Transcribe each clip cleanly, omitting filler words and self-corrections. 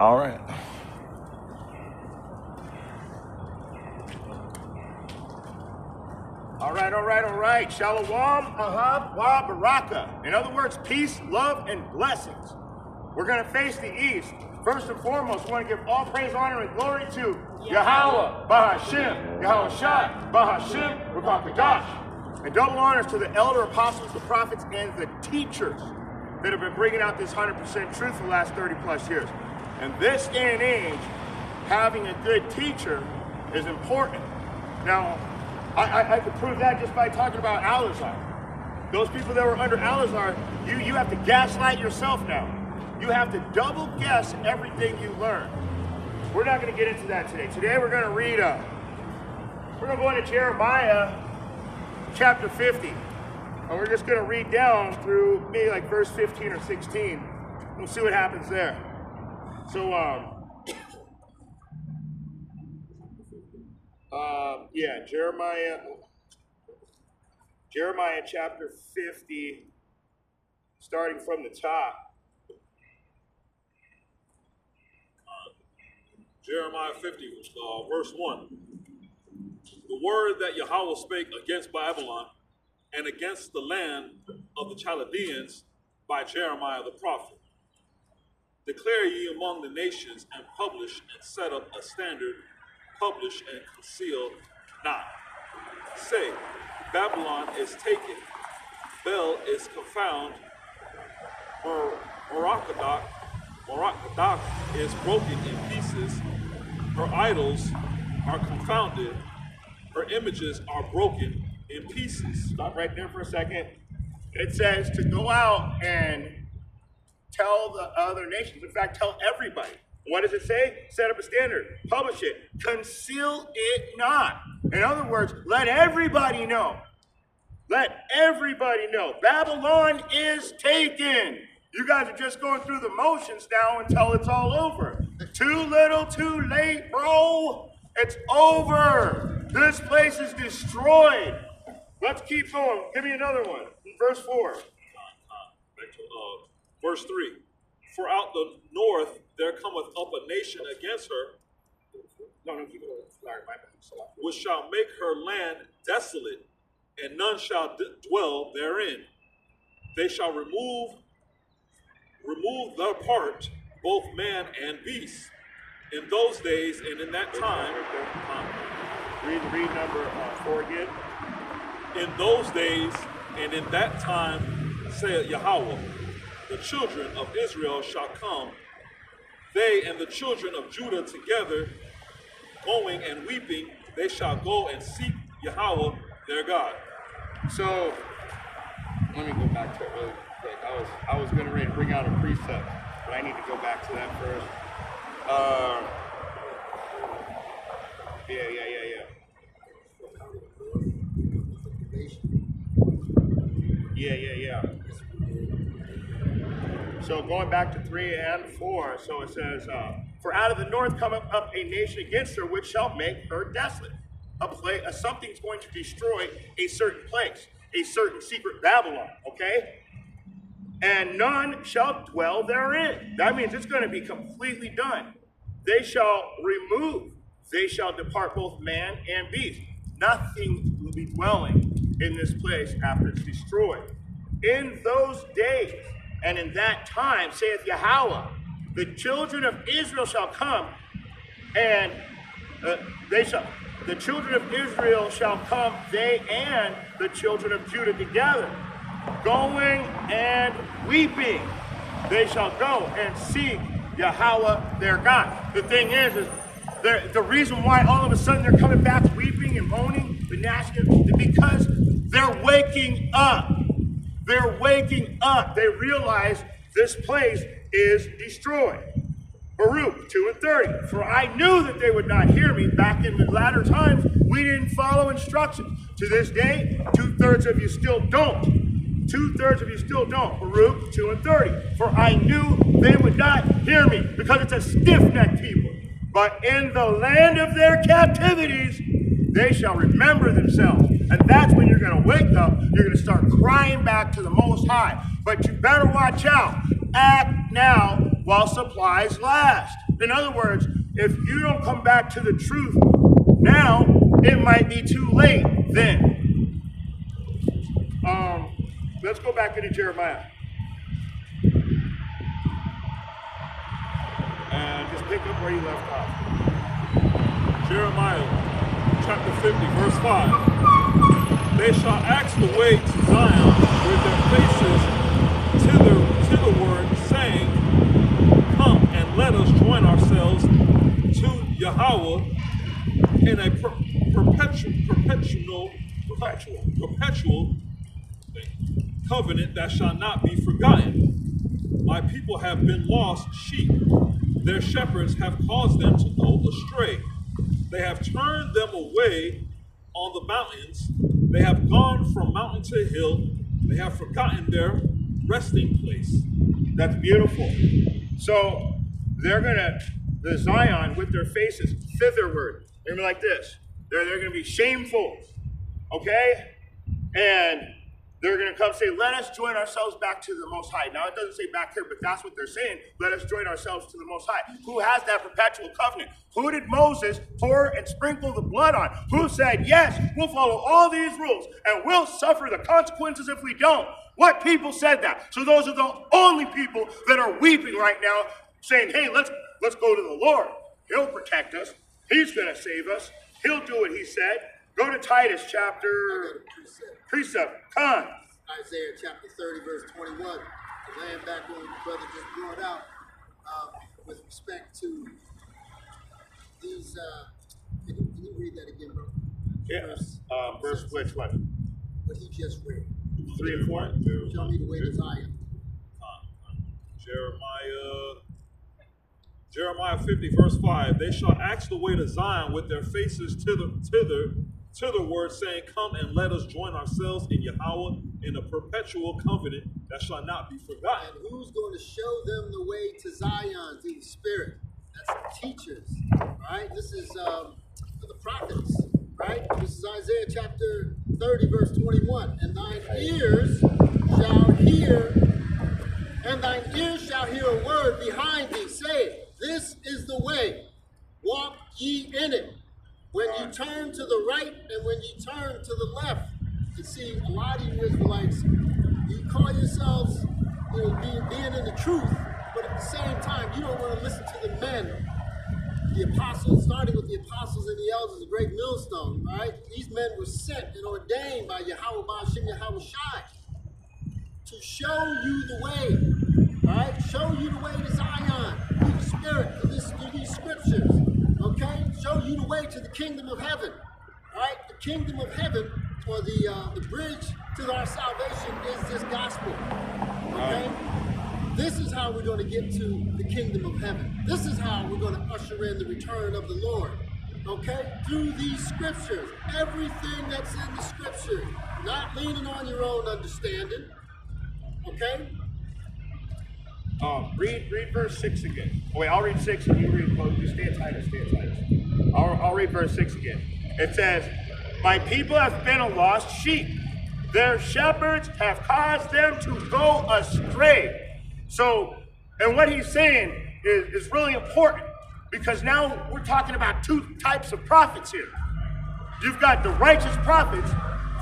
All right. All right. Shalom, ahab, wa baraka. In other words, peace, love, and blessings. We're going to face the east. First and foremost, we want to give all praise, honor, and glory to Yahweh, Bahashim, Yahweh Shai, Bahashim, Rakakadosh. And double honors to the elder apostles, the prophets, and the teachers that have been bringing out this 100% truth for the last 30 plus years. And this day and age, having a good teacher is important. Now, I could prove that just by talking about Al-Azhar. Those people that were under Al-Azhar, you have to gaslight yourself now. You have to double guess everything you learn. We're not going to get into that today. Today we're going to read, we're going to go into Jeremiah chapter 50. And we're just going to read down through maybe like verse 15 or 16. We'll see what happens there. So, yeah, Jeremiah chapter 50, starting from the top. Jeremiah 50, verse 1. The word that Yahweh spake against Babylon and against the land of the Chaldeans by Jeremiah the prophet. Declare ye among the nations, and publish and set up a standard, publish and conceal not. Say, Babylon is taken, Bel is confounded, Moraddak is broken in pieces, her idols are confounded, her images are broken in pieces. Stop right there for a second. It says to go out and tell the other nations, in fact, tell everybody. What does it say? Set up a standard, publish it, conceal it not. In other words, let everybody know. Let everybody know. Babylon is taken. You guys are just going through the motions now until it's all over. Too little, too late, bro. It's over. This place is destroyed. Let's keep going. Give me another one. Verse 4. Verse 3. For out the north there cometh up a nation against her. No, keep it going. Sorry, my bad. Which shall make her land desolate, and none shall dwell therein. They shall remove their part, both man and beast. In those days and in that time, read number 4 again. In those days and in that time, saith Yahweh, the children of Israel shall come, they and the children of Judah together, going and weeping, they shall go and seek Yahweh their God. So, let me go back to it really quick. I was going to ready to bring out a precept, but I need to go back to that first. Yeah. So going back to 3 and 4, so it says, for out of the north cometh up a nation against her, which shall make her desolate. Something's going to destroy a certain place, a certain secret Babylon, okay? And none shall dwell therein. That means it's going to be completely done. They shall remove, they shall depart both man and beast. Nothing will be dwelling in this place after it's destroyed. In those days and in that time, saith Yahweh, the children of Israel shall come, and the children of Israel shall come, they and the children of Judah together, going and weeping. They shall go and seek Yahweh their God. The thing is the reason why all of a sudden they're coming back weeping and moaning, the gnashing, is because they're waking up. They're waking up. They realize this place is destroyed. Baruch 2 and 30. For I knew that they would not hear me. Back in the latter times, we didn't follow instructions. To this day, 2/3 of you still don't. 2/3 of you still don't. Baruch 2 and 30. For I knew they would not hear me, because it's a stiff-necked people. But in the land of their captivities, they shall remember themselves. And that's when you're going to wake up. You're going to start crying back to the Most High. But you better watch out. Act now while supplies last. In other words, if you don't come back to the truth now, it might be too late then. Let's go back into Jeremiah. And just pick up where you left off. Jeremiah chapter 50, verse 5. They shall ask the way to Zion with their faces thitherward, saying, come and let us join ourselves to Yahweh in a perpetual covenant that shall not be forgotten. My people have been lost sheep. Their shepherds have caused them to go astray. They have turned them away on the mountains. They have gone from mountain to hill. They have forgotten their resting place. That's beautiful. So they're the Zion with their faces thitherward. They're gonna be like this. They're gonna be shameful, okay? And they're going to come say, let us join ourselves back to the Most High. Now, it doesn't say back here, but that's what they're saying. Let us join ourselves to the Most High. Who has that perpetual covenant? Who did Moses pour and sprinkle the blood on? Who said, yes, we'll follow all these rules, and we'll suffer the consequences if we don't? What people said that? So those are the only people that are weeping right now, saying, hey, let's go to the Lord. He'll protect us. He's going to save us. He'll do what he said. Go to Titus chapter... Precept. Come on. Isaiah chapter 30, verse 21. The land back on the brother just brought out with respect to these. Can you read that again, bro? Yeah. Verse which one? What he just read. 3 and 4. Show me the way to Zion. Jeremiah 50, verse 5. They shall ask the way to Zion with their faces thitherward, saying, come and let us join ourselves in Yahweh in a perpetual covenant that shall not be forgotten. And who's going to show them the way to Zion through the Spirit? That's the teachers, right? This is the prophets, right? This is Isaiah chapter 30, verse 21. And thine ears shall hear a word behind thee, saying, this is the way, walk ye in it. When you turn to the right and when you turn to the left, you see a lot of you Israelites, you call yourselves being in the truth, but at the same time, you don't want to listen to the men, the apostles, starting with the apostles and the elders, the great millstone, right? These men were sent and ordained by Yahweh Ba'ashem Yahweh Shai to show you the way, right? Show you the way to Zion through the Spirit, through these scriptures. Okay, show you the way to the kingdom of heaven. All right, the kingdom of heaven, or the bridge to our salvation, is this gospel. Okay, this is how we're going to get to the kingdom of heaven. This is how we're going to usher in the return of the Lord. Okay, through these scriptures, everything that's in the scriptures, not leaning on your own understanding. Okay. Read verse 6 again. Oh, wait, I'll read 6 and you read, well, you stay in Titus. I'll read verse 6 again. It says, my people have been a lost sheep. Their shepherds have caused them to go astray. So, and what he's saying is really important, because now we're talking about two types of prophets here. You've got the righteous prophets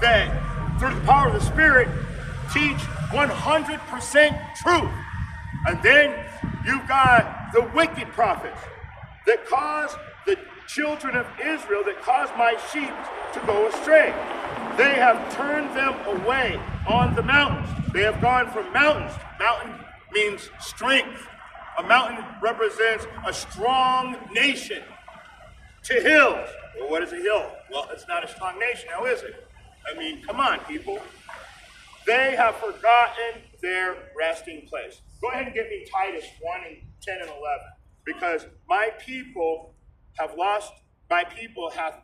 that, through the power of the Spirit, teach 100% truth. And then you've got the wicked prophets that cause the children of Israel, that cause my sheep to go astray. They have turned them away on the mountains. They have gone from mountains. Mountain means strength. A mountain represents a strong nation. To hills. Well, what is a hill? Well, it's not a strong nation, now is it? I mean, come on, people. They have forgotten their resting place. Go ahead and give me Titus 1 and 10 and 11. Because my people have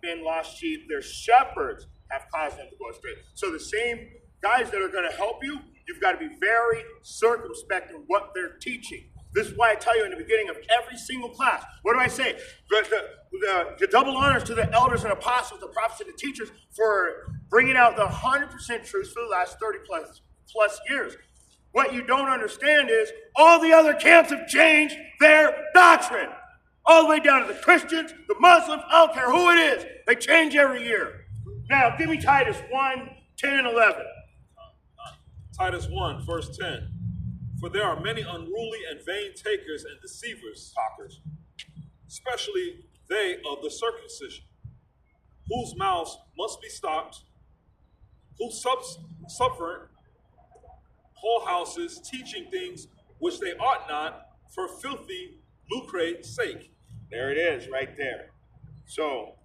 been lost sheep. Their shepherds have caused them to go astray. So the same guys that are going to help you, you've got to be very circumspect in what they're teaching. This is why I tell you in the beginning of every single class, what do I say? The double honors to the elders and apostles, the prophets and the teachers for bringing out the 100% truth for the last 30 plus years. What you don't understand is all the other camps have changed their doctrine. All the way down to the Christians, the Muslims, I don't care who it is. They change every year. Now, give me Titus 1, 10 and 11. Titus 1, verse 10. For there are many unruly and vain takers and deceivers, talkers, especially they of the circumcision, whose mouths must be stopped, who subvert whole houses, teaching things which they ought not, for filthy lucre's sake. There it is, right there. So,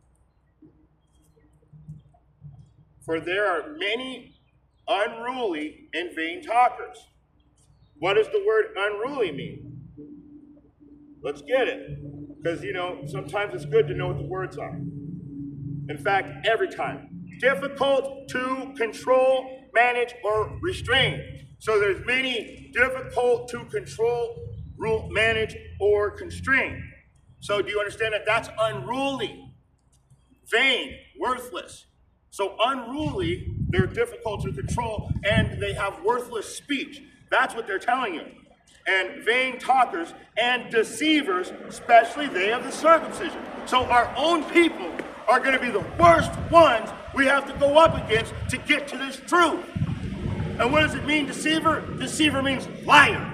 for there are many unruly and vain talkers. What does the word unruly mean? Let's get it. Because, sometimes it's good to know what the words are. In fact, every time. Difficult to control, manage, or restrain. So there's many difficult to control, rule, manage, or constrain. So do you understand that that's unruly, vain, worthless? So unruly, they're difficult to control, and they have worthless speech. That's what they're telling you. And vain talkers and deceivers, especially they of the circumcision. So our own people are going to be the worst ones we have to go up against to get to this truth. And what does it mean, deceiver? Deceiver means liar.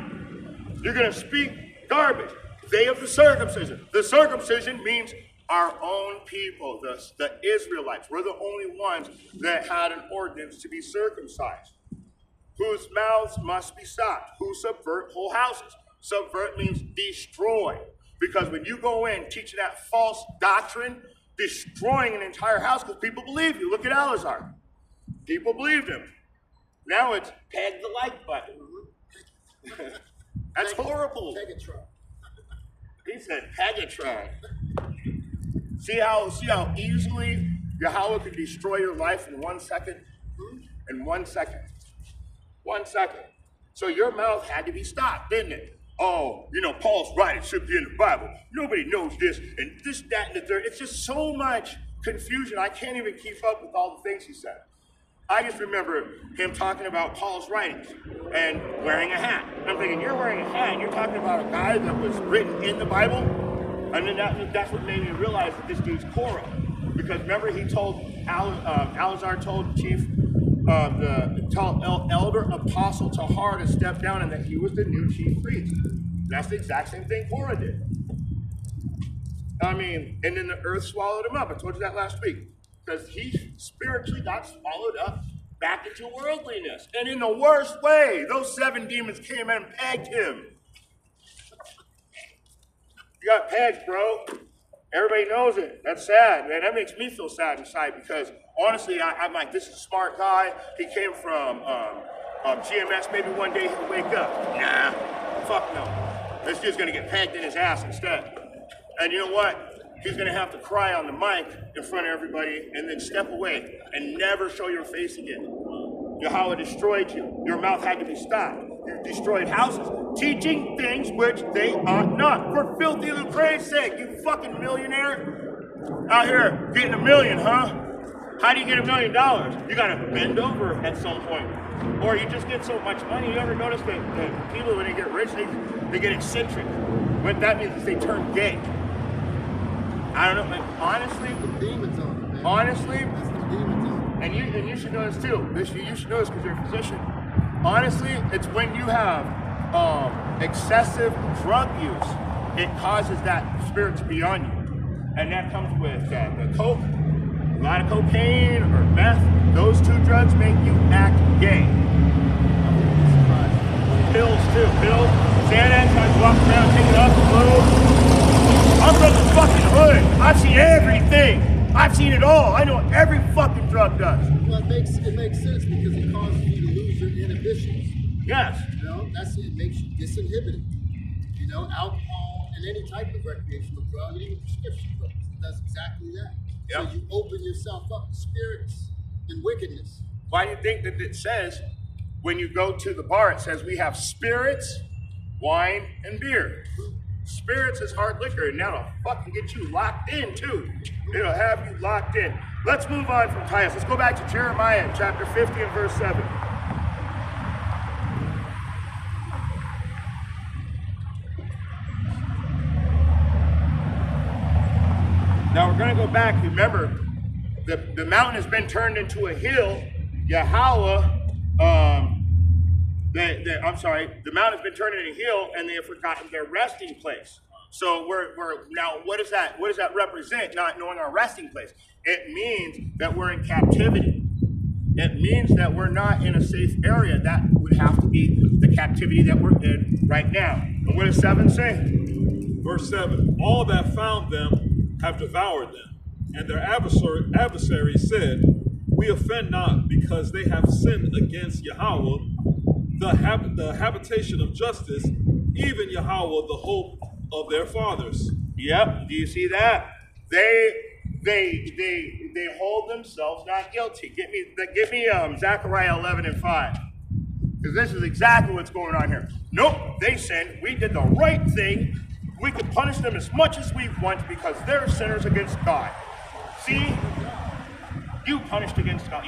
You're going to speak garbage. They of the circumcision. The circumcision means our own people, the Israelites. We're the only ones that had an ordinance to be circumcised. Whose mouths must be stopped, who subvert whole houses. Subvert means destroy. Because when you go in teaching that false doctrine, destroying an entire house, because people believe you. Look at Eleazar. People believed him. Now it's peg the like button. That's horrible. Pegatron. He said Pegatron. See how easily Yahweh can destroy your life in 1 second? In 1 second. 1 second. So your mouth had to be stopped, didn't it? Oh, Paul's right, it should be in the Bible. Nobody knows this, and this, that, and the third. It's just so much confusion. I can't even keep up with all the things he said. I just remember him talking about Paul's writings and wearing a hat. And I'm thinking, you're wearing a hat, you're talking about a guy that was written in the Bible? And then that's what made me realize that this dude's Korah. Because remember he told, Eleazar told the chief, the elder apostle Tahar to step down and that he was the new chief priest. That's the exact same thing Korah did. And then the earth swallowed him up. I told you that last week. Because he spiritually got swallowed up back into worldliness. And in the worst way, those 7 demons came and pegged him. You got pegged, bro. Everybody knows it. That's sad, man. That makes me feel sad inside because, honestly, I'm like, this is a smart guy. He came from GMS. Maybe one day he'll wake up. Nah, fuck no. This dude's going to get pegged in his ass instead. And you know what? He's going to have to cry on the mic in front of everybody and then step away and never show your face again. Yahweh destroyed you. Your mouth had to be stopped. You destroyed houses, teaching things which they ought not. For filthy lucre's sake, you fucking millionaire. Out here getting $1 million, huh? How do you get $1 million? You got to bend over at some point. Or you just get so much money. You ever notice that people, when they get rich, they get eccentric. What that means is they turn gay. I don't know, honestly. The demons on it, man. Honestly. That's the demons on it. And you should know this too. You should know this because you're a physician. Honestly, it's when you have excessive drug use, it causes that spirit to be on you. And that comes with the coke, a lot of cocaine or meth. Those 2 drugs make you act gay. Pills too. Pills. Xanax, I walk around, take it off the load. I'm from the fucking hood. I've seen everything. I've seen it all. I know what every fucking drug does. Well, it makes sense because it causes you to lose your inhibitions. Yes. It makes you disinhibited. Alcohol and any type of recreational drug, and even prescription drugs, it does exactly that. Yep. So you open yourself up to spirits and wickedness. Why do you think that it says, when you go to the bar, it says we have spirits, wine, and beer? Spirits is hard liquor, and that'll fucking get you locked in, too. It'll have you locked in. Let's move on from Titus. Let's go back to Jeremiah chapter 50 and verse 7. go back, remember, the mountain has been turned into a hill. Yahweh, the mountain has been turned into a hill, and they have forgotten their resting place. So we're now, what does that represent? Not knowing our resting place. It means that we're in captivity. It means that we're not in a safe area. That would have to be the captivity that we're in right now. And what does 7 say? Verse 7, all that found them have devoured them, and their adversaries said, we offend not, because they have sinned against Yahweh, the habitation of justice, even Yahweh, the hope of their fathers. Yep, do you see that? They hold themselves not guilty. Give me Zechariah 11 and 5. Because this is exactly what's going on here. Nope, they sinned. We did the right thing. We could punish them as much as we want because they're sinners against God. See? You punished against God.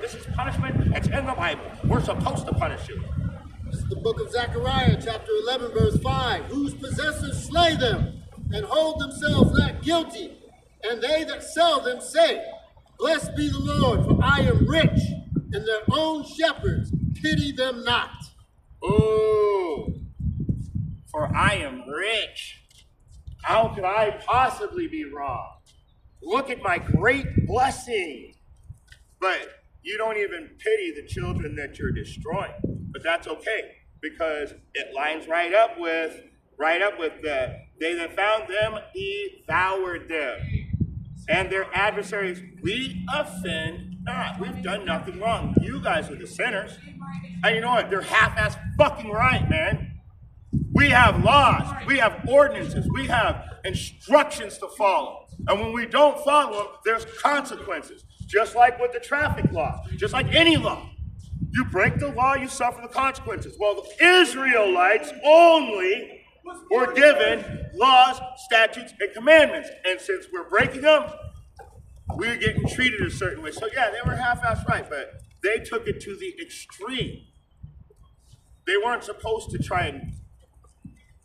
This is punishment. It's in the Bible. We're supposed to punish you. This is the book of Zechariah, chapter 11, verse 5. Whose possessors slay them and hold themselves not guilty, and they that sell them say, blessed be the Lord, for I am rich, and their own shepherds pity them not. Oh, for I am rich. How could I possibly be wrong? Look at my great blessing. But you don't even pity the children that you're destroying. But that's okay, because it lines right up with they that found them devoured them. And their adversaries, we offend not. We've done nothing wrong. You guys are the sinners. And you know what? They're half-ass fucking right, man. We have laws. We have ordinances. We have instructions to follow. And when we don't follow them, there's consequences. Just like with the traffic law. Just like any law. You break the law, you suffer the consequences. Well, the Israelites only were given laws, statutes, and commandments. And since we're breaking them, we're getting treated a certain way. So yeah, they were half-ass right, but they took it to the extreme. They weren't supposed to try and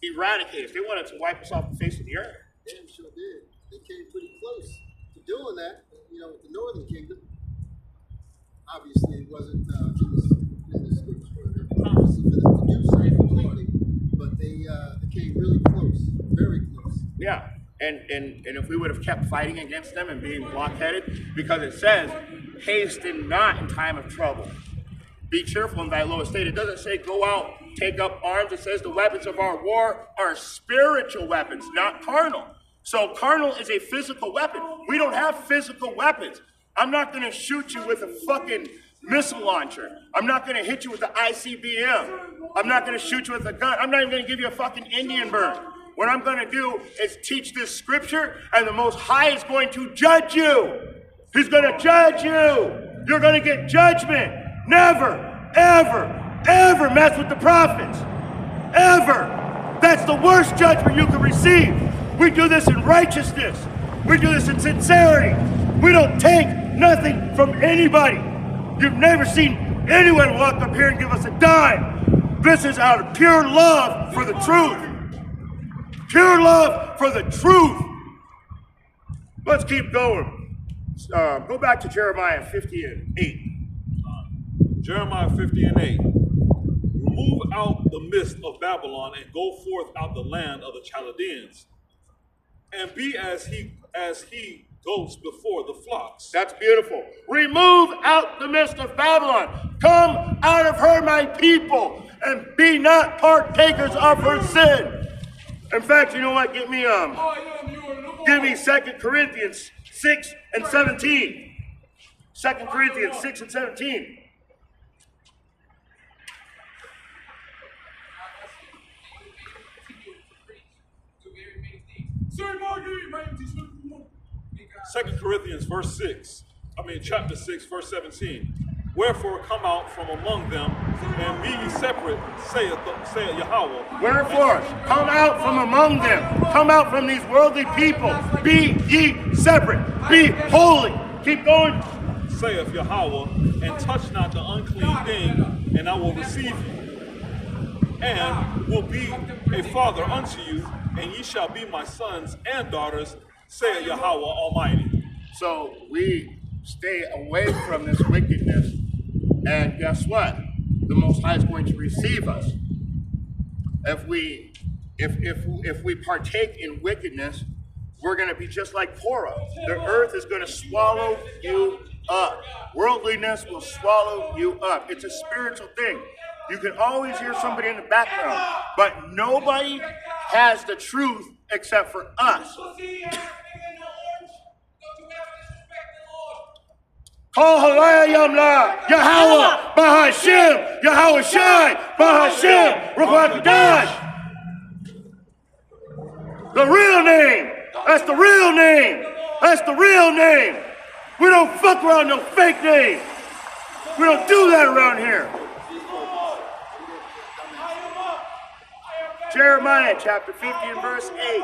eradicate us. They wanted to wipe us off the face of the earth. Damn sure did. They came pretty close to doing that, with the northern kingdom. Obviously, it wasn't in the scripture prophecy for them to do so completely, but they came really close, very close. Yeah, and if we would have kept fighting against them and being blockheaded, because it says, hasten not in time of trouble. Be cheerful in thy low estate. It doesn't say go out, take up arms. It says the weapons of our war are spiritual weapons, not carnal. So carnal is a physical weapon. We don't have physical weapons. I'm not going to shoot you with a fucking missile launcher. I'm not going to hit you with the ICBM. I'm not going to shoot you with a gun. I'm not even going to give you a fucking Indian burn. What I'm going to do is teach this scripture, and the Most High is going to judge you. He's going to judge you. You're going to get judgment. Never, ever, ever mess with the prophets. Ever. That's the worst judgment you can receive. We do this in righteousness. We do this in sincerity. We don't take nothing from anybody. You've never seen anyone walk up here and give us a dime. This is out of pure love for the truth. Pure love for the truth. Let's keep going. Go back to Jeremiah 50 and 8. Jeremiah 50 and 8. Remove out the midst of Babylon and go forth out the land of the Chaldeans, and be as he goes before the flocks. That's beautiful. Remove out the midst of Babylon. Come out of her, my people, and be not partakers of her sin. In fact, you know what? Give me 2 Corinthians 6 and 17. 2 Corinthians 6 and 17. Second Corinthians chapter 6, verse 17. Wherefore come out from among them, and be ye separate, saith Yahweh. Wherefore come out from among them. Come out from these worldly people. Be ye separate. Be holy. Keep going. Saith Yahweh, and touch not the unclean thing, and I will receive you, and will be a father unto you, and ye shall be my sons and daughters, saith Yahweh Almighty. So we stay away from this wickedness, and guess what? The Most High is going to receive us. If we partake in wickedness, we're going to be just like Korah. The earth is going to swallow you up. Worldliness will swallow you up. It's a spiritual thing. You can always hear somebody in the background, but nobody has the truth except for us. Call Halaya Yamla, Yahweh, Bahashim, Yahweh Shai, Bahashim, Rukwakadash. The real name. That's the real name. That's the real name. We don't fuck around no fake name. We don't do that around here. Jeremiah chapter 50 and verse 8.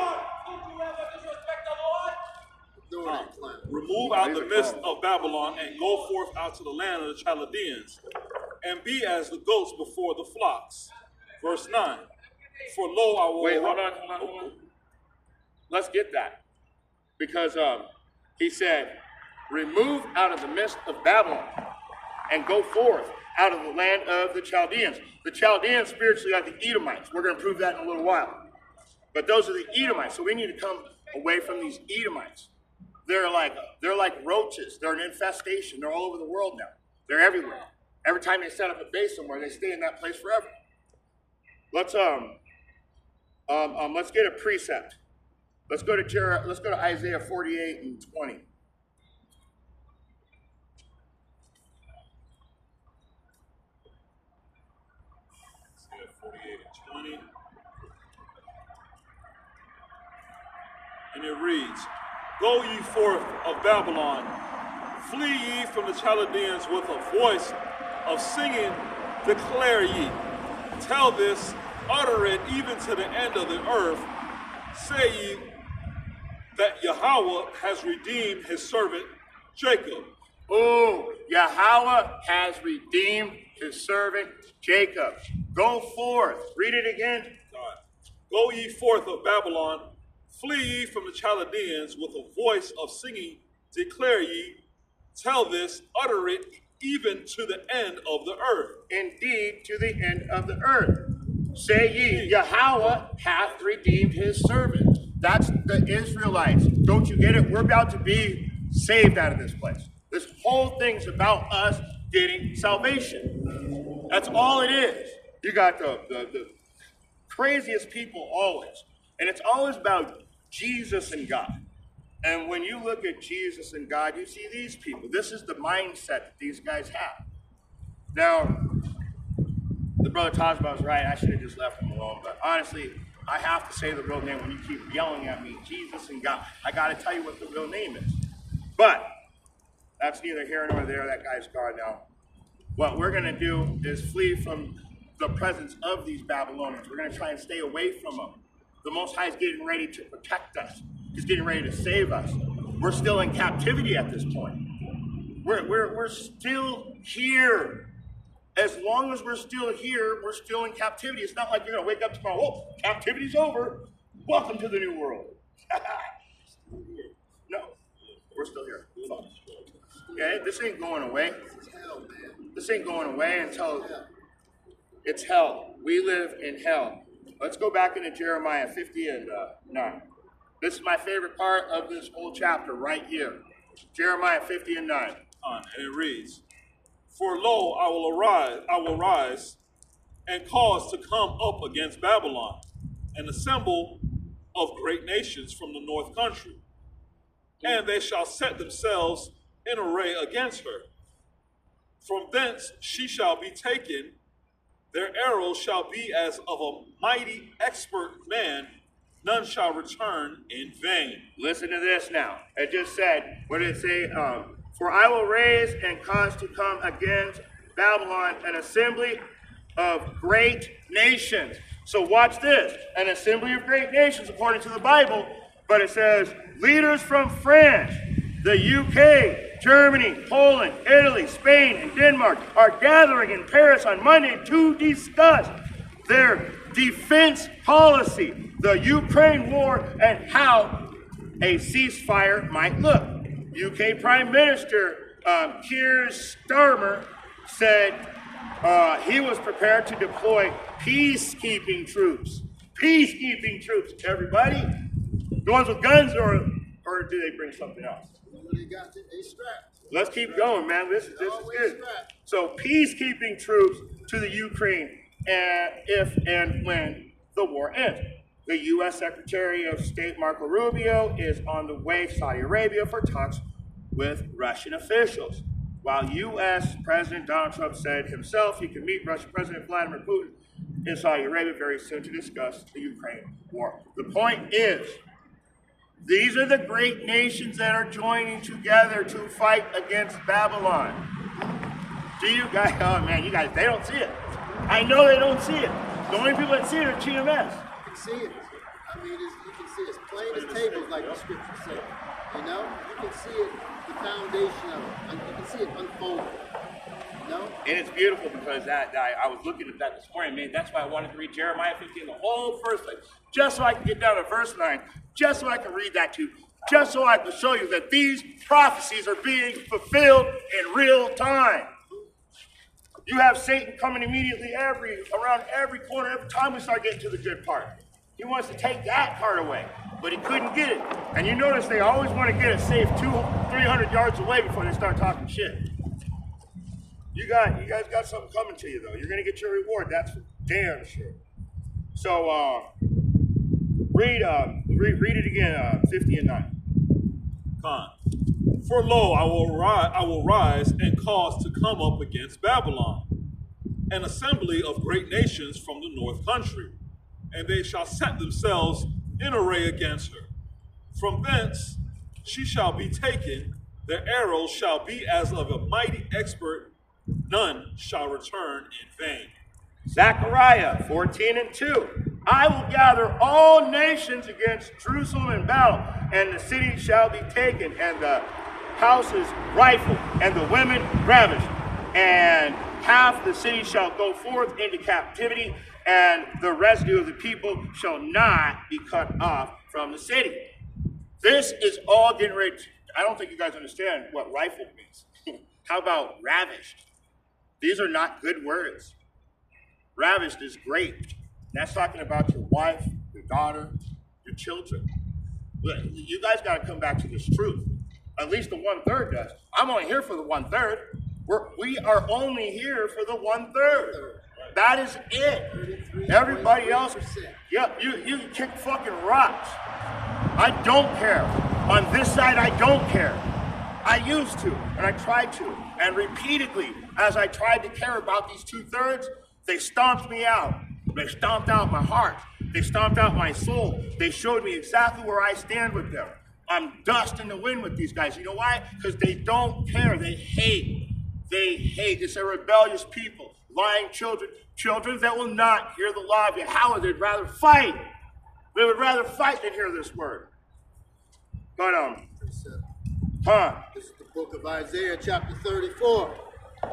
Remove out the midst of Babylon and go forth out to the land of the Chaldeans and be as the goats before the flocks. Verse 9. For lo, I will... Wait, hold on. Let's get that. Because he said, remove out of the midst of Babylon and go forth out of the land of the Chaldeans. The Chaldeans spiritually are the Edomites. We're going to prove that in a little while. But those are the Edomites. So we need to come away from these Edomites. They're like roaches. They're an infestation. They're all over the world now. They're everywhere. Every time they set up a base somewhere, they stay in that place forever. Let's get a precept. Let's go to Isaiah 48 and 20. Isaiah 48 and 20. And it reads, Go ye forth of Babylon, flee ye from the Chaldeans with a voice of singing, declare ye. Tell this, utter it even to the end of the earth. Say ye that Yahweh has redeemed his servant Jacob. Oh, Yahweh has redeemed his servant Jacob. Go forth. Read it again. Go ye forth of Babylon, flee ye from the Chaldeans with a voice of singing, declare ye, tell this, utter it even to the end of the earth. Indeed, to the end of the earth. Say ye, Yahweh hath redeemed his servant. That's the Israelites. Don't you get it? We're about to be saved out of this place. This whole thing's about us getting salvation. That's all it is. You got the craziest people always. And it's always about Jesus and God. And when you look at Jesus and God, you see these people. This is the mindset that these guys have. Now, the brother Tajma was right. I should have just left him alone. But honestly, I have to say the real name when you keep yelling at me, Jesus and God. I got to tell you what the real name is. But that's neither here nor there. That guy's gone now. What we're going to do is flee from the presence of these Babylonians. We're going to try and stay away from them. The Most High is getting ready to protect us. He's getting ready to save us. We're still in captivity at this point. We're still here. As long as we're still here, we're still in captivity. It's not like you're going to wake up tomorrow, oh, captivity's over. Welcome to the new world. No, we're still here. Okay, this ain't going away. This ain't going away until it's hell. We live in hell. Let's go back into Jeremiah 50 and 9. This is my favorite part of this whole chapter right here. Jeremiah 50 and 9. And it reads, For lo, I will rise and cause to come up against Babylon, and assemble of great nations from the north country. And they shall set themselves in array against her. From thence she shall be taken. Their arrows shall be as of a mighty expert man. None shall return in vain. Listen to this now. It just said, what did it say? For I will raise and cause to come against Babylon an assembly of great nations. So watch this. An assembly of great nations according to the Bible. But it says, leaders from France, the UK, Germany, Poland, Italy, Spain, and Denmark are gathering in Paris on Monday to discuss their defense policy, the Ukraine war, and how a ceasefire might look. UK Prime Minister Keir Starmer said he was prepared to deploy peacekeeping troops. Peacekeeping troops, everybody. The ones with guns, or do they bring something else? They got they strapped. Let's keep going, man. This is good. Strapped. So peacekeeping troops to the Ukraine, if and when the war ends. The U.S. Secretary of State Marco Rubio is on the way to Saudi Arabia for talks with Russian officials. While U.S. President Donald Trump said himself he can meet Russian President Vladimir Putin in Saudi Arabia very soon to discuss the Ukraine war. The point is, these are the great nations that are joining together to fight against Babylon. Do you guys, oh man, you guys, they don't see it. I know they don't see it. The only people that see it are GMS. You can see it. I mean, you can see it. It's plain as tables, like the scripture said. You know, you can see it, the foundation of it. You can see it unfolding. You know? And it's beautiful because I was looking at that this morning, man. That's why I wanted to read Jeremiah 15, the whole first thing, just so I can get down to verse 9, just so I can read that to you, just so I can show you that these prophecies are being fulfilled in real time. You have Satan coming immediately around every corner, every time we start getting to the good part. He wants to take that part away, but he couldn't get it. And you notice they always want to get it safe 200-300 yards away before they start talking shit. You guys got something coming to you, though. You're going to get your reward. That's for damn sure. So, read it again, 50 and 9. Con. For lo, I will rise and cause to come up against Babylon an assembly of great nations from the north country, and they shall set themselves in array against her. From thence she shall be taken, their arrows shall be as of a mighty expert, none shall return in vain. Zechariah 14 and 2. I will gather all nations against Jerusalem in battle, and the city shall be taken, and the houses rifled, and the women ravished, and half the city shall go forth into captivity, and the residue of the people shall not be cut off from the city. This is all getting ready to, I don't think you guys understand what rifled means. How about ravished? These are not good words. Ravished is great. That's talking about your wife, your daughter, your children. You guys got to come back to this truth. At least the 1/3 does. I'm only here for the 1/3. We are only here for the 1/3. That is it. Everybody else, yeah, you can kick fucking rocks. I don't care. On this side, I don't care. I used to, and I tried to. And repeatedly, as I tried to care about these 2/3, they stomped me out. They stomped out my heart. They stomped out my soul. They showed me exactly where I stand with them. I'm dust in the wind with these guys. You know why? Because they don't care. They hate. They hate. It's a rebellious people. Lying children. Children that will not hear the law of Yahweh. They'd rather fight. They would rather fight than hear this word. But, This is the book of Isaiah, chapter 34.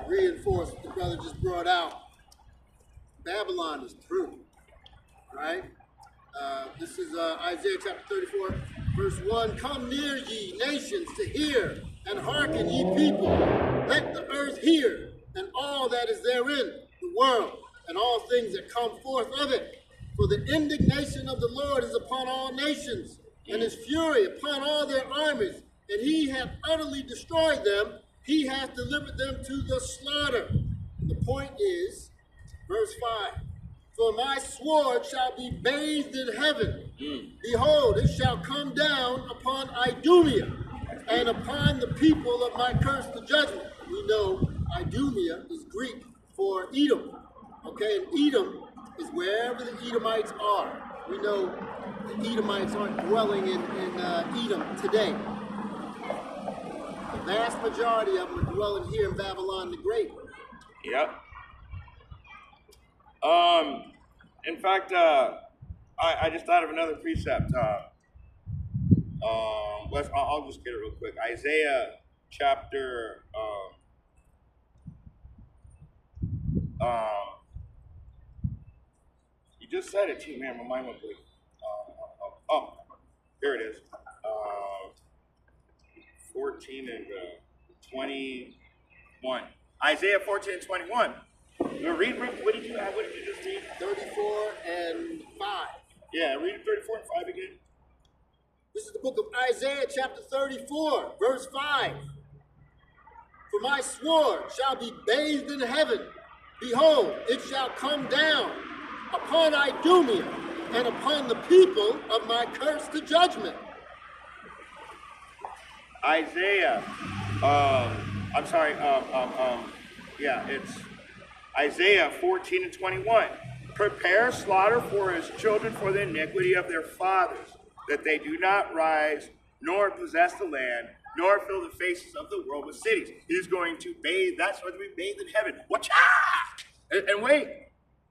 Reinforce what the brother just brought out. Babylon is through, right? This is Isaiah chapter 34, verse 1. Come near, ye nations, to hear, and hearken, ye people. Let the earth hear, and all that is therein, the world, and all things that come forth of it. For the indignation of the Lord is upon all nations, and his fury upon all their armies. And he hath utterly destroyed them. He hath delivered them to the slaughter. The point is, verse 5, for my sword shall be bathed in heaven. Behold, it shall come down upon Idumea, and upon the people of my curse the judgment. We know Idumea is Greek for Edom. Okay, and Edom is wherever the Edomites are. We know the Edomites aren't dwelling in Edom today. The vast majority of them are dwelling here in Babylon the Great. yep. In fact, I just thought of another precept. I'll just get it real quick. Isaiah chapter you just said it too, man. My mind went blank. Here it is. 14 and 21. Isaiah 14 and 21. You read, what did you just read? 34 and 5. Yeah, read 34 and 5 again. This is the book of Isaiah, chapter 34, verse 5. For my sword shall be bathed in heaven. Behold, it shall come down upon Idumea and upon the people of my curse to judgment. Isaiah, it's Isaiah 14 and 21. Prepare slaughter for his children for the iniquity of their fathers, that they do not rise, nor possess the land, nor fill the faces of the world with cities. He's going to bathe, that's going to be bathed in heaven. Watch out! And wait,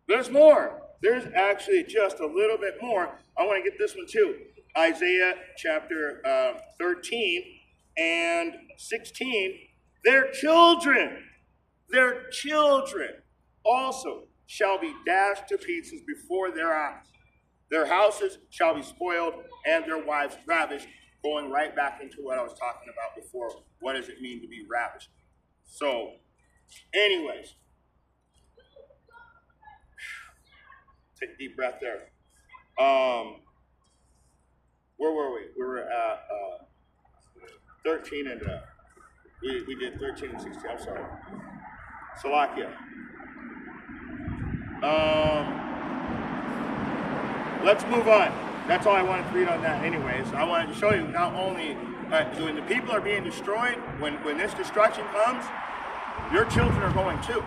there's more. There's actually just a little bit more. I want to get this one too. Isaiah chapter 13 and 16. Their children also shall be dashed to pieces before their eyes. Their houses shall be spoiled and their wives ravished. Going right back into what I was talking about before. What does it mean to be ravished? So, anyways, take a deep breath there. Where were we? We were at 13 and we did 13 and 16. I'm sorry. Salakia. Let's move on. That's all I wanted to read on that anyways. I wanted to show you not only when the people are being destroyed, when this destruction comes, your children are going too.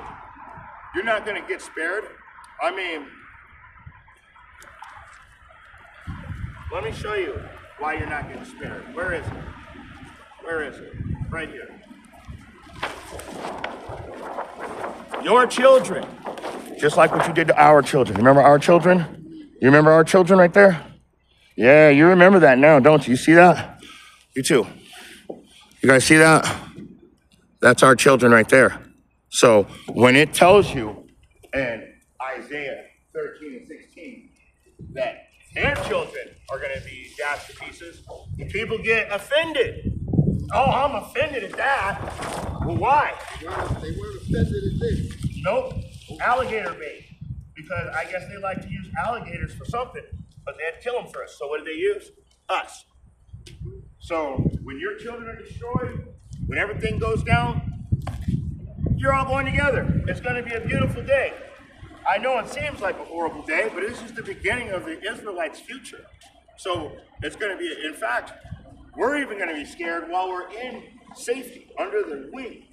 You're not going to get spared. I mean, let me show you why you're not getting spared. Where is it? Where is it? Right here. Your children, just like what you did to our children. Remember our children? You remember our children right there? Yeah, you remember that now, don't you? You see that? You too. You guys see that? That's our children right there. So when it tells you in Isaiah 13 and 16 that their children are going to be dashed to pieces, the people get offended. Oh, I'm offended at that. Well, why? Well, they weren't offended at this. Nope. Alligator bait. Because I guess they like to use alligators for something, but they had to kill them first. So what did they use? Us. So when your children are destroyed, when everything goes down, you're all going together. It's going to be a beautiful day. I know it seems like a horrible day, but this is the beginning of the Israelites' future. So it's going to be, in fact, we're even going to be scared while we're in safety, under the wing.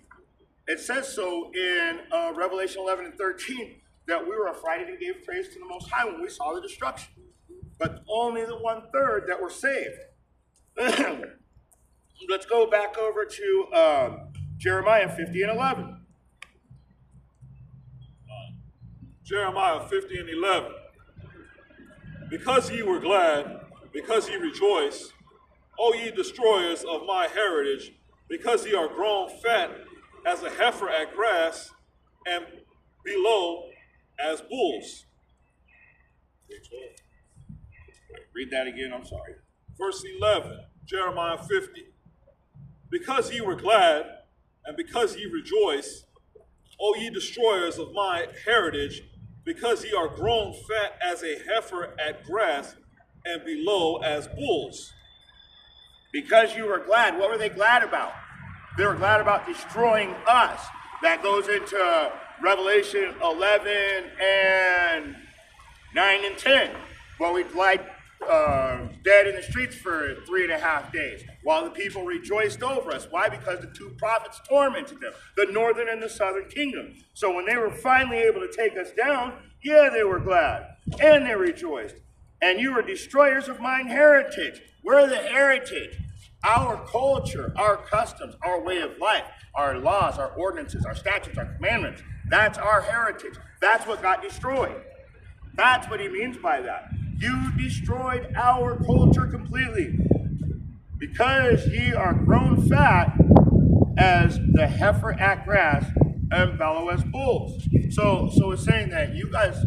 It says so in Revelation 11 and 13 that we were affrighted and gave praise to the Most High when we saw the destruction. But only the 1/3 that were saved. Let's go back over to Jeremiah 50 and 11. Jeremiah 50 and 11. Because ye were glad, because ye rejoiced, O ye destroyers of my heritage, because ye are grown fat as a heifer at grass, and below as bulls. Read that again, I'm sorry. Verse 11, Jeremiah 50. Because ye were glad, and because ye rejoiced, O ye destroyers of my heritage, because ye are grown fat as a heifer at grass, and below as bulls. Because you were glad. What were they glad about? They were glad about destroying us. That goes into Revelation 11 and 9 and 10. Well, we lied dead in the streets for 3.5 days while the people rejoiced over us. Why? Because the two prophets tormented them, the northern and the southern kingdom. So when they were finally able to take us down, yeah, they were glad and they rejoiced. And you were destroyers of mine heritage. We're the heritage. Our culture, our customs, our way of life, our laws, our ordinances, our statutes, our commandments, that's our heritage. That's what got destroyed. That's what he means by that. You destroyed our culture completely. Because ye are grown fat as the heifer at grass and bellow as bulls. So it's saying that you guys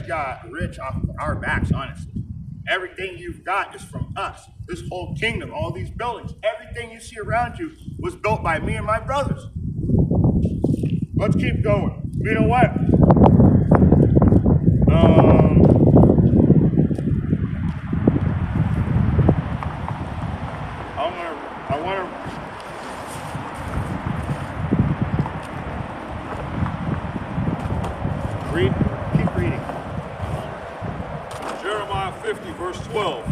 got rich off of our backs, honestly. Everything you've got is from us. This whole kingdom, all these buildings, everything you see around you was built by me and my brothers. Let's keep going. You know what? I want to read. Keep reading. Jeremiah 50, verse 12.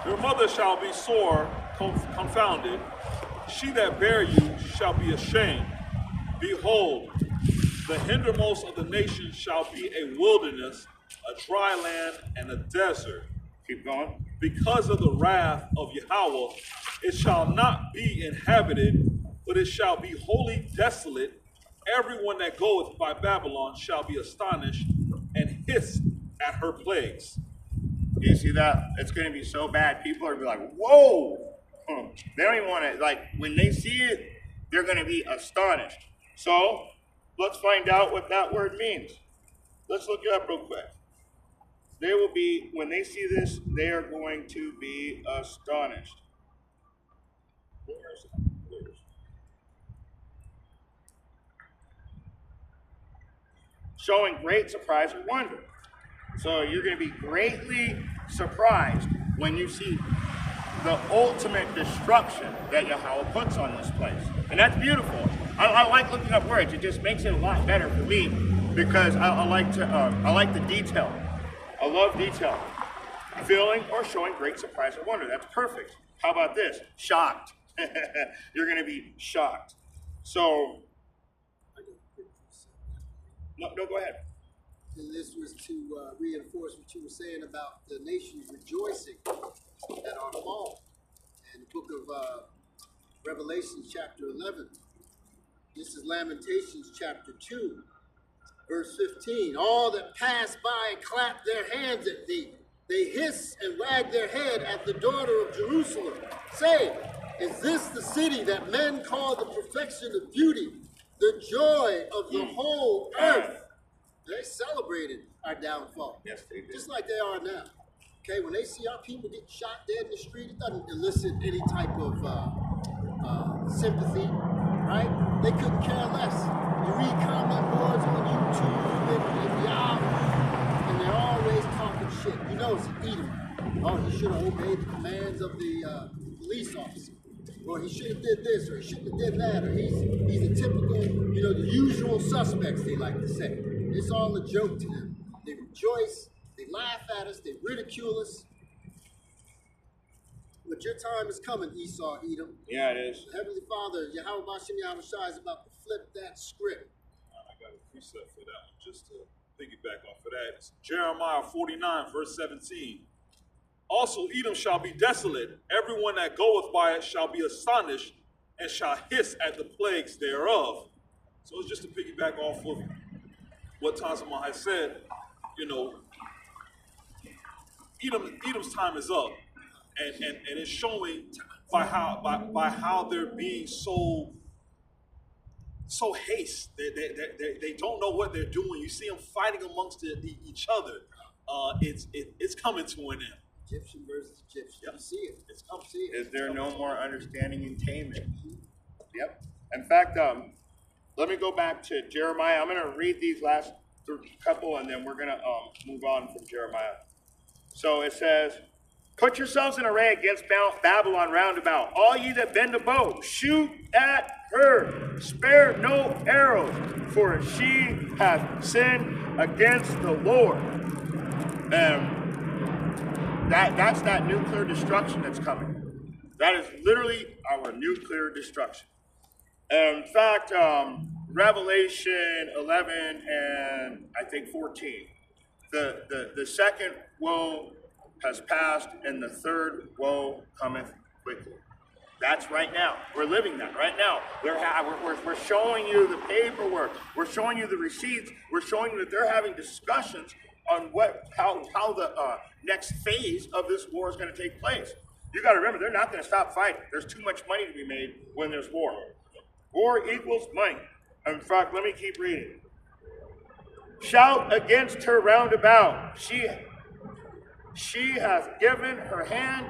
Your mother shall be sore confounded. She that bare you shall be ashamed. Behold, the hindermost of the nations shall be a wilderness, a dry land, and a desert. Keep going. Because of the wrath of Yahweh, it shall not be inhabited, but it shall be wholly desolate. Everyone that goeth by Babylon shall be astonished and hiss at her plagues. You see that? It's going to be so bad. People are going to be like, whoa. They don't even want to, like, when they see it, they're going to be astonished. So, let's find out what that word means. Let's look it up real quick. They will be, when they see this, they are going to be astonished. Where is it? Showing great surprise or wonder. So you're going to be greatly surprised when you see the ultimate destruction that Yahweh puts on this place. And that's beautiful. I like looking up words. It just makes it a lot better for me because I like the detail. I love detail. Feeling or showing great surprise or wonder. That's perfect. How about this? Shocked. You're going to be shocked. So, no, go ahead. And this was to reinforce what you were saying about the nations rejoicing at our fall. In the book of Revelation, chapter 11. This is Lamentations, chapter 2, verse 15. All that pass by clap their hands at thee. They hiss and wag their head at the daughter of Jerusalem. Say, is this the city that men call the perfection of beauty, the joy of the whole earth? They celebrated our downfall. Yes, they did. Just like they are now. Okay, when they see our people get shot dead in the street, it doesn't elicit any type of sympathy, right? They couldn't care less. You read comment boards on YouTube and Yahoo, and they're always talking shit. You know it's Edom. Oh, he should have obeyed the commands of the police officer. Or he should have did this, or he shouldn't have did that, or he's a typical, the usual suspects, they like to say. It's all a joke to them. They rejoice, they laugh at us, they ridicule us. But your time is coming, Esau, Edom. Yeah, it is. Heavenly Father, Yahweh Bashem Yahweh Shai is about to flip that script. I got a precept for that one, just to piggyback off of that. It's Jeremiah 49, verse 17. Also Edom shall be desolate, everyone that goeth by it shall be astonished, and shall hiss at the plagues thereof. So it's just to piggyback off of what Tazama has said, Edom's time is up. And it's showing by how they're being so haste. They don't know what they're doing. You see them fighting amongst each other. It's coming to an end. Egyptian versus Egyptian. Yep. You see it. It's coming. Is there no more understanding and taming? Yep. In fact, let me go back to Jeremiah. I'm going to read these last couple, and then we're going to move on from Jeremiah. So it says, put yourselves in array against Babylon round about. All ye that bend a bow, shoot at her. Spare no arrows, for she hath sinned against the Lord. That's that nuclear destruction that's coming. That is literally our nuclear destruction. In fact, Revelation 11 and I think 14, the second woe has passed, and the third woe cometh quickly. That's right now. We're living that right now. We're showing you the paperwork. We're showing you the receipts. We're showing you that they're having discussions on how the next phase of this war is going to take place. You got to remember, they're not going to stop fighting. There's too much money to be made when there's war. War equals money. In fact, let me keep reading. Shout against her round about. She has given her hand,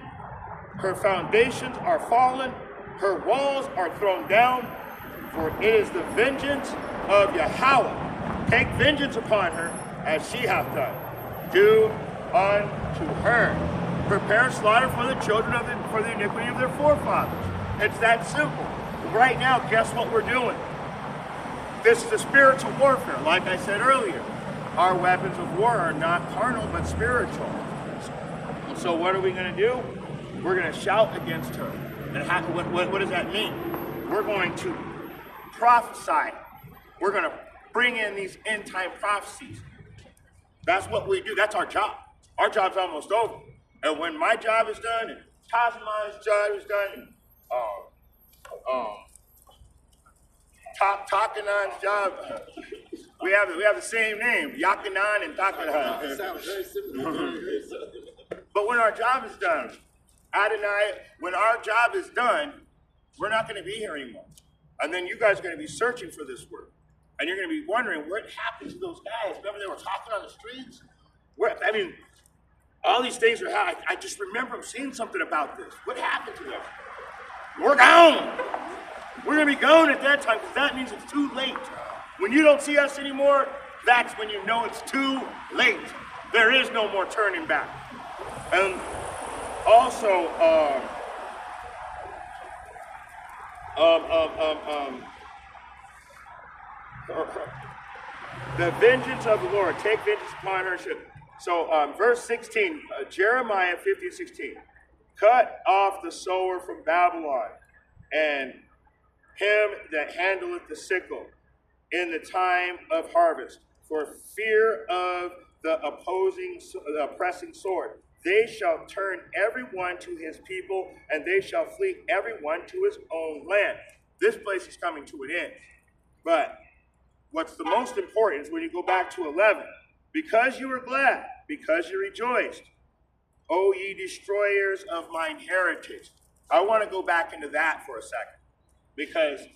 her foundations are fallen, her walls are thrown down, for it is the vengeance of Yahweh. Take vengeance upon her as she hath done. Do unto her. Prepare slaughter for the children for the iniquity of their forefathers. It's that simple. Right now, guess what we're doing? This is a spiritual warfare, like I said earlier. Our weapons of war are not carnal, but spiritual. So what are we going to do? We're going to shout against her. And what does that mean? We're going to prophesy. We're going to bring in these end-time prophecies. That's what we do. That's our job. Our job's almost over. And when my job is done, and Tasman's job is done, and Takanan's job, we have the same name, Yakanan and Takanan. Sounds very similar. Very similar. But when our job is done, Adonai, when our job is done, we're not going to be here anymore. And then you guys are going to be searching for this word. And you're going to be wondering, what happened to those guys? Remember they were talking on the streets? All these things are how I just remember seeing something about this. What happened to them? We're gone. We're going to be gone at that time because that means it's too late. When you don't see us anymore, that's when you know it's too late. There is no more turning back. And also, the vengeance of the Lord, take vengeance upon her. So, verse 16, Jeremiah 50:16. Cut off the sower from Babylon, and him that handleth the sickle in the time of harvest, for fear of the oppressing sword. They shall turn everyone to his people, and they shall flee everyone to his own land. This place is coming to an end. But what's the most important is when you go back to 11. Because you were glad, because you rejoiced, O ye destroyers of mine heritage. I want to go back into that for a second. Because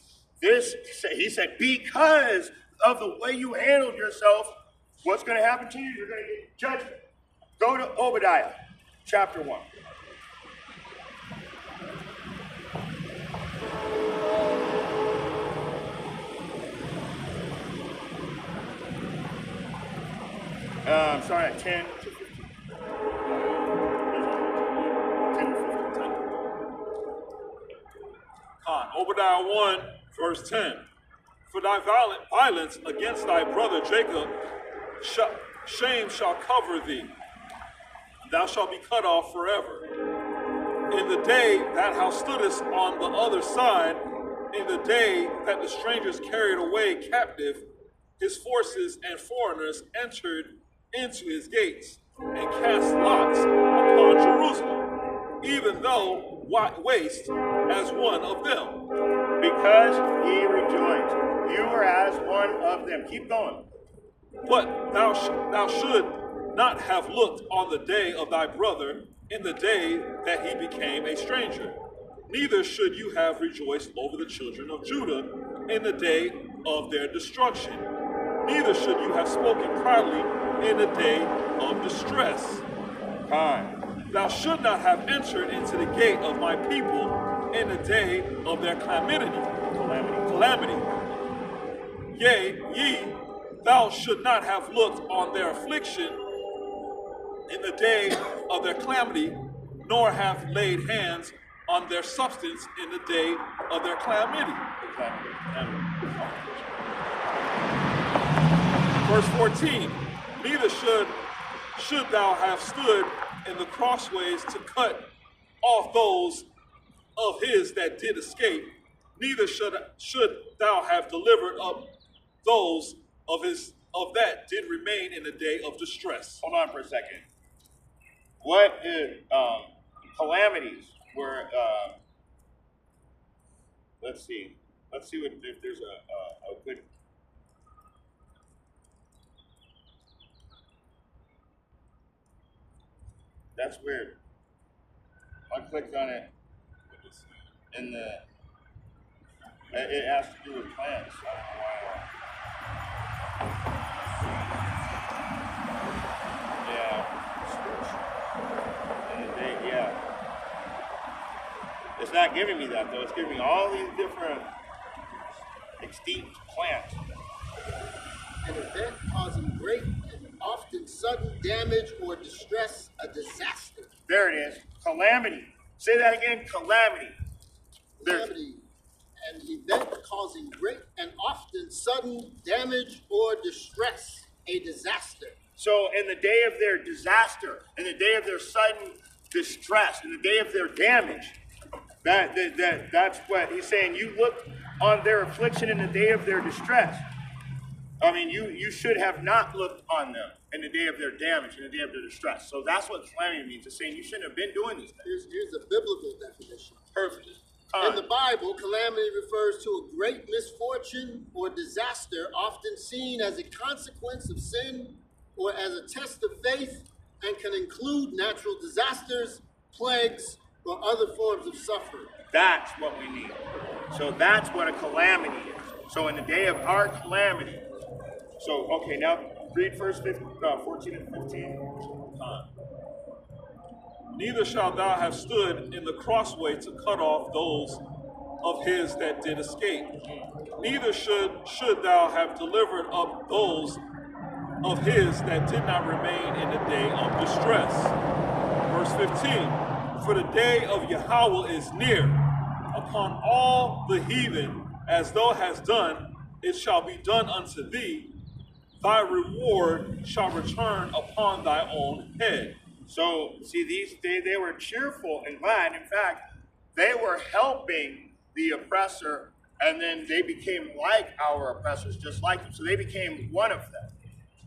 he said, because of the way you handled yourself, what's going to happen to you? You're going to get judgment. Go to Obadiah, chapter 1. Sorry, at 10 to 15. 10 to 15. Obadiah 1, verse 10. For thy violence against thy brother Jacob, shame shall cover thee. Thou shalt be cut off forever. In the day that thou stoodest on the other side, in the day that the strangers carried away captive, his forces and foreigners entered into his gates and cast lots upon Jerusalem, even though waste as one of them. Because ye rejoiced, you were as one of them. Keep going. But thou should not have looked on the day of thy brother in the day that he became a stranger. Neither should you have rejoiced over the children of Judah in the day of their destruction. Neither should you have spoken proudly in the day of distress. Thou should not have entered into the gate of my people in the day of their calamity. Yea, thou should not have looked on their affliction in the day of their calamity, nor have laid hands on their substance in the day of their calamity. Verse 14, neither should thou have stood in the crossways to cut off those of his that did escape, neither should thou have delivered up those of that did remain in the day of distress. Hold on for a second. What is calamities were? Let's see if there's a good. That's weird. I clicked on it, and it has to do with plants. I don't know why. Yeah. It's not giving me that, though. It's giving me all these different extinct plants. An event causing great and often sudden damage or distress, a disaster. There it is. Calamity. Say that again. Calamity. Calamity. An event causing great and often sudden damage or distress, a disaster. So in the day of their disaster, in the day of their sudden distress, in the day of their damage, that's what he's saying. You look on their affliction in the day of their distress. I mean, you should have not looked on them in the day of their damage, in the day of their distress. So that's what calamity means. It's saying you shouldn't have been doing these things. Here's a biblical definition. Perfect. In the Bible, calamity refers to a great misfortune or disaster, often seen as a consequence of sin or as a test of faith, and can include natural disasters, plagues, or other forms of suffering. That's what we need. So that's what a calamity is. So in the day of our calamity. So, okay, now read verse 14 and 15. Neither shalt thou have stood in the crossway to cut off those of his that did escape. Neither should thou have delivered up those of his that did not remain in the day of distress. Verse 15, for the day of Yahweh is near upon all the heathen, as thou hast done, it shall be done unto thee. Thy reward shall return upon thy own head. So, see, they were cheerful and glad. In fact, they were helping the oppressor, and then they became like our oppressors, just like them. So they became one of them.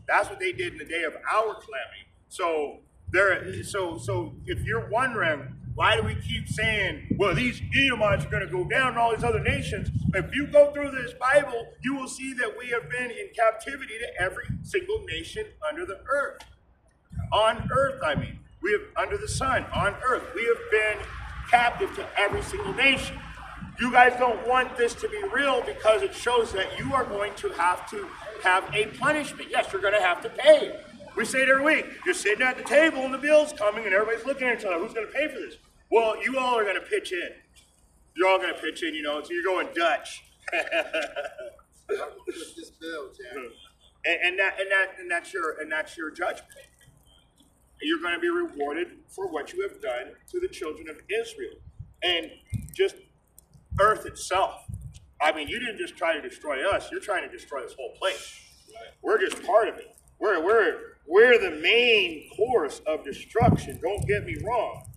That's what they did in the day of our calamity. So if you're wondering, why do we keep saying, well, these Edomites are going to go down and all these other nations? If you go through this Bible, you will see that we have been in captivity to every single nation under the earth. On earth, I mean. We have, under the sun, on earth. We have been captive to every single nation. You guys don't want this to be real because it shows that you are going to have a punishment. Yes, you're going to have to pay. We say it every week. You're sitting at the table and the bill's coming and everybody's looking at each other. Who's going to pay for this? Well, you all are going to pitch in. You're all going to pitch in, so you're going Dutch. With this bill, Jack. And that's your judgment. You're going to be rewarded for what you have done to the children of Israel. And just earth itself. I mean, you didn't just try to destroy us. You're trying to destroy this whole place. We're just part of it. We're the main course of destruction. Don't get me wrong.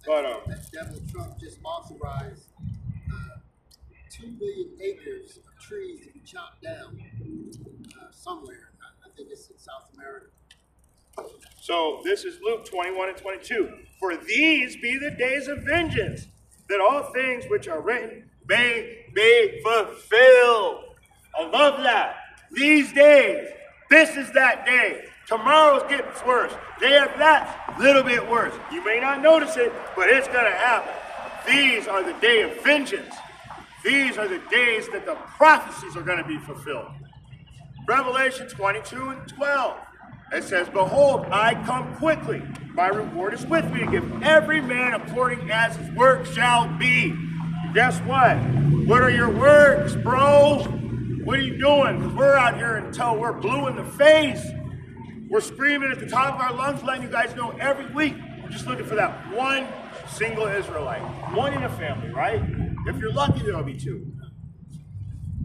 But that devil Trump just authorized 2 million acres of trees to be chopped down somewhere. I think it's in South America. So this is Luke 21 and 22. For these be the days of vengeance, that all things which are written may be fulfilled. I love that. These days, this is that day. Tomorrow's getting worse. Day after that, a little bit worse. You may not notice it, but it's going to happen. These are the day of vengeance. These are the days that the prophecies are going to be fulfilled. Revelation 22 and 12. It says, behold, I come quickly. My reward is with me to give every man according as his work shall be. Guess what? What are your works, bro? What are you doing? Because we're out here until we're blue in the face. We're screaming at the top of our lungs, letting you guys know every week. We're just looking for that one single Israelite. One in a family, right? If you're lucky, there'll be two.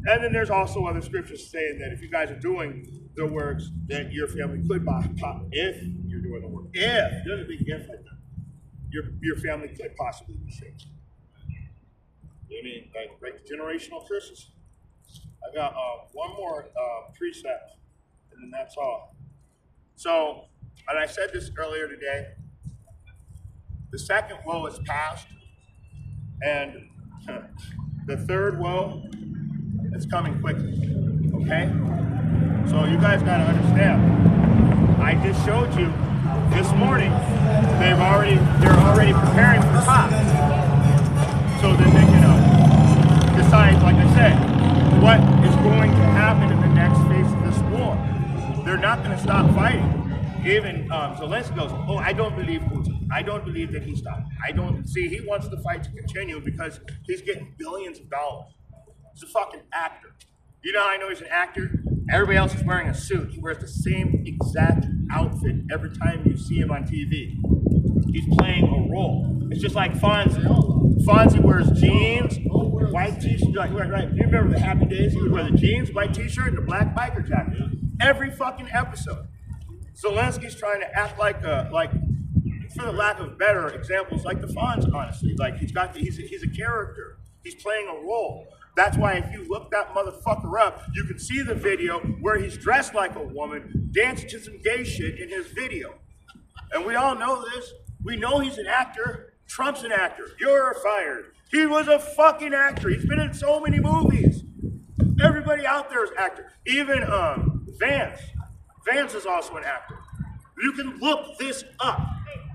And then there's also other scriptures saying that if you guys are doing the works, that your family could if you're doing the work. If, there's a big if right there. Your family could possibly be saved. You know what I mean? Like break the generational curses. I got one more precept, and then that's all. So, and I said this earlier today, the second woe is past, and the third woe is coming quickly, okay? So you guys got to understand, I just showed you this morning, they're already preparing for top, so that they can decide, like I said, what is going to happen in the next phase of this war. They're not going to stop fighting. Even Zelensky goes, oh, I don't believe Putin. I don't believe that he stopped. I don't see he wants the fight to continue because he's getting billions of dollars. He's a fucking actor. You know how I know he's an actor? Everybody else is wearing a suit. He wears the same exact outfit every time you see him on TV. He's playing a role. It's just like Fonzie. Fonzie wears jeans, white t-shirt. Right. You remember the Happy Days? He would wear the jeans, white t-shirt, and a black biker jacket. Every fucking episode. Zelensky's trying to act like, for the lack of better examples, like the Fonz, honestly. Like he's a character. He's playing a role. That's why if you look that motherfucker up, you can see the video where he's dressed like a woman, dancing to some gay shit in his video. And we all know this. We know he's an actor. Trump's an actor. You're fired. He was a fucking actor. He's been in so many movies. Everybody out there is actor. Even Vance. Vance is also an actor. You can look this up.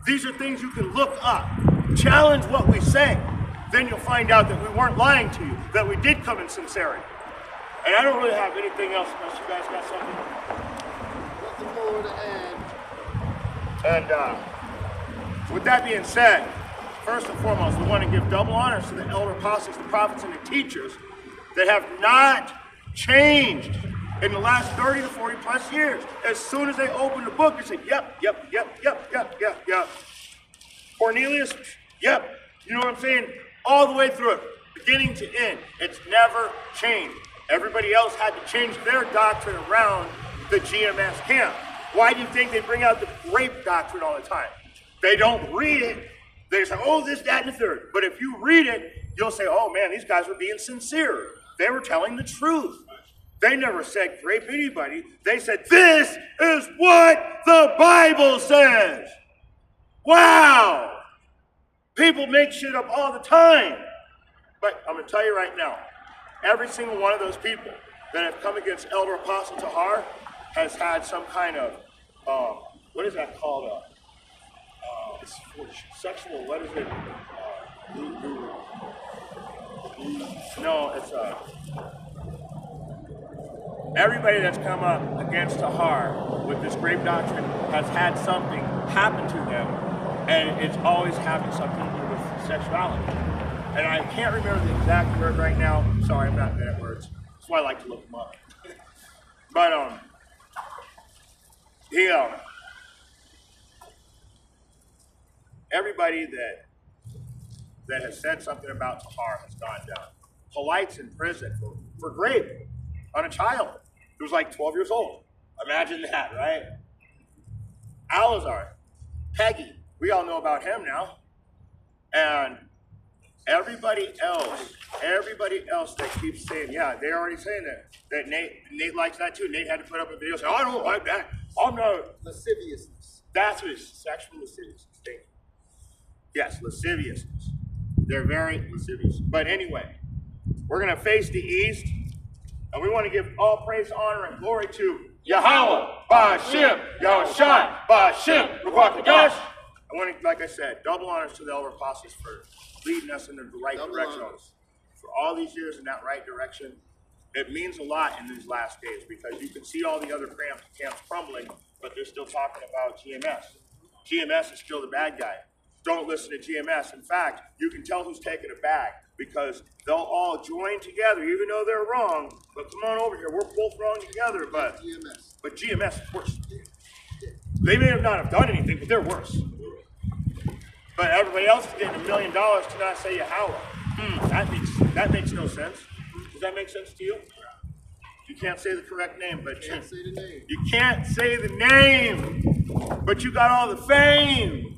These are things you can look up. Challenge what we say. Then you'll find out that we weren't lying to you, that we did come in sincerity. And I don't really have anything else unless you guys got something. Nothing more to add. And with that being said, first and foremost, we want to give double honors to the elder apostles, the prophets, and the teachers that have not changed in the last 30 to 40 plus years. As soon as they open the book, they say, yep. Cornelius, yep. You know what I'm saying? All the way through it, beginning to end. It's never changed. Everybody else had to change their doctrine around the GMS camp. Why do you think they bring out the grape doctrine all the time? They don't read it. They say, oh, this, that, and the third. But if you read it, you'll say, oh man, these guys were being sincere. They were telling the truth. They never said grape anybody. They said, this is what the Bible says. Wow. People make shit up all the time. But I'm going to tell you right now, every single one of those people that have come against Elder Apostle Tahar has had some kind of, what is that called? It's sexual, what is it? No, it's everybody that's come up against Tahar with this grape doctrine has had something happen to them, and it's always having something to do with sexuality. And I can't remember the exact word right now. Sorry, I'm not good at words. That's why I like to look them up. But everybody that has said something about Tahar has gone down. Polite's in prison for rape on a child who was like 12 years old. Imagine that, right? Alazar, Peggy, we all know about him now. And everybody else that keeps saying, yeah, they're already saying that Nate likes that too. Nate had to put up a video saying, I don't like that. I'm not. Lasciviousness. That's what it's sexual lasciviousness. Yes, lasciviousness. They're very lascivious. But anyway, we're going to face the east, and we want to give all praise, honor, and glory to Yahweh, Ba'Shem, Yahushai, Ba'Shem, Ruach Kadosh. I want to, like I said, double honors to the elder apostles for leading us in the right direction. For all these years in that right direction, it means a lot in these last days because you can see all the other camps crumbling, but they're still talking about GMS. GMS is still the bad guy. Don't listen to GMS. In fact, you can tell who's taking a bag because they'll all join together, even though they're wrong. But come on over here. We're both wrong together. But GMS is worse. They may not have done anything, but they're worse. But everybody else is getting $1 million to not say Yahweh. That makes no sense. Does that make sense to you? You can't say the correct name, but you can't say the name, but you got all the fame.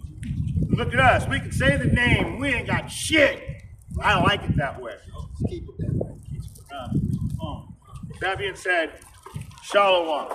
Look at us. We can say the name. We ain't got shit. I like it that way. Let's keep it that way. That being said, Shalom.